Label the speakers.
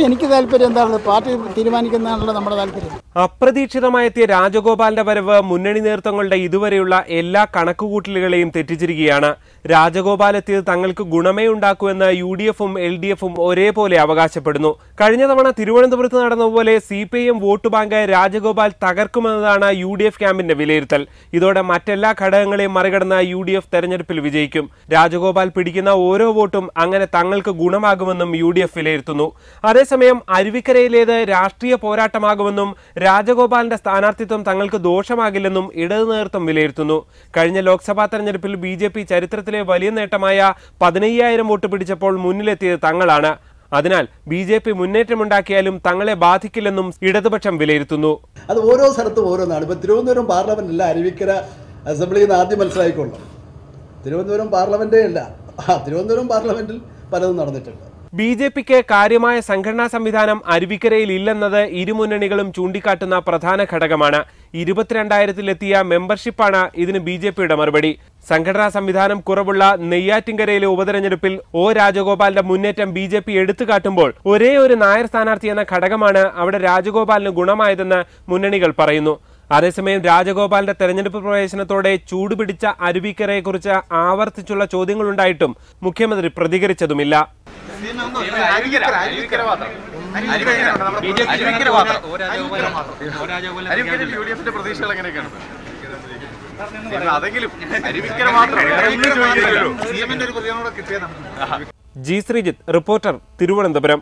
Speaker 1: എനിക്ക് താല്പര്യം എന്താണ് പാർട്ടി തീരുമാനിക്കുന്നതാണല്ലോ നമ്മുടെ താല്പര്യം.
Speaker 2: അപ്രതീക്ഷിതമായെത്തിയ രാജഗോപാലിന്റെ വരവ് മുന്നണി നേതൃത്വങ്ങളുടെ ഇതുവരെയുള്ള എല്ലാ കണക്കുകൂട്ടലുകളെയും തെറ്റിച്ചിരിക്കുകയാണ്. രാജഗോപാൽ എത്തിയത് തങ്ങൾക്ക് ഗുണമേ ഉണ്ടാക്കുമെന്ന് UDF-ഉം LDF-ഉം ഒരേപോലെ അവകാശപ്പെടുന്നു. കഴിഞ്ഞ തവണ തിരുവനന്തപുരത്ത് നടന്നതുപോലെ CPIM വോട്ട് ബാങ്ക് രാജഗോപാൽ തകർക്കുമെന്നതാണ് UDF ക്യാമ്പിന്റെ വിലയിരുത്തൽ. ഇതോടെ മറ്റെല്ലാ ഘടകങ്ങളെയും മറികടന്ന് UDF തെരഞ്ഞെടുപ്പിൽ വിജയിക്കും. രാജഗോപാൽ പിടിക്കുന്ന ഓരോ വോട്ടും അങ്ങനെ തങ്ങൾക്ക് ഗുണമാകുമെന്നും UDF വിലയിരുത്തുന്നു. അതേസമയം അരുവിക്കരയിലേത് രാഷ്ട്രീയ പോരാട്ടമാകുമെന്നും രാജഗോപാലിന്റെ സ്ഥാനാർത്ഥിത്വം തങ്ങൾക്ക് ദോഷമാകില്ലെന്നും ഇടതു നേതൃത്വം വിലയിരുത്തുന്നു. കഴിഞ്ഞ ലോക്സഭാ തെരഞ്ഞെടുപ്പിൽ BJP ചരിത്രത്തിലെ വലിയ നേട്ടമായ 15,000 വോട്ട് പിടിച്ചപ്പോൾ മുന്നിലെത്തിയത് തങ്ങളാണ്. അതിനാൽ BJP മുന്നേറ്റമുണ്ടാക്കിയാലും തങ്ങളെ ബാധിക്കില്ലെന്നും ഇടതുപക്ഷം വിലയിരുത്തുന്നു.
Speaker 3: അത് ഓരോ സ്ഥലത്തും ഓരോന്നാണ്. ഇപ്പോൾ തിരുവനന്തപുരം പാർലമെന്റില്ല, അരുവിക്കര അസംബ്ലിയിൽ നിന്ന് ആദ്യം മനസ്സിലായിക്കൊള്ളു. തിരുവനന്തപുരം പാർലമെന്റേ അല്ല, തിരുവനന്തപുരം പാർലമെന്റിൽ പലതും നടന്നിട്ടുണ്ട്.
Speaker 2: BJPക്ക് കാര്യമായ സംഘടനാ സംവിധാനം അരുവിക്കരയിൽ ഇല്ലെന്നത് ഇരുമുന്നണികളും ചൂണ്ടിക്കാട്ടുന്ന പ്രധാന ഘടകമാണ്. 22,000-ലെത്തിയ മെമ്പർഷിപ്പാണ് ഇതിന് BJPയുടെ മറുപടി. സംഘടനാ സംവിധാനം കുറവുള്ള നെയ്യാറ്റിൻകരയിലെ ഉപതെരഞ്ഞെടുപ്പിൽ രാജഗോപാലിന്റെ മുന്നേറ്റം BJP എടുത്തുകാട്ടുമ്പോൾ ഒരേ ഒരു നായർ സ്ഥാനാർത്ഥി എന്ന ഘടകമാണ് അവിടെ രാജഗോപാലിന് ഗുണമായതെന്ന് മുന്നണികൾ പറയുന്നു. അതേസമയം രാജഗോപാലിന്റെ തെരഞ്ഞെടുപ്പ് പ്രവേശനത്തോടെ ചൂടുപിടിച്ച അരുവിക്കരയെക്കുറിച്ച് ആവർത്തിച്ചുള്ള ചോദ്യങ്ങളുണ്ടായിട്ടും മുഖ്യമന്ത്രി പ്രതികരിച്ചതുമില്ല. G. ശ്രീജിത്ത്, റിപ്പോർട്ടർ, തിരുവനന്തപുരം.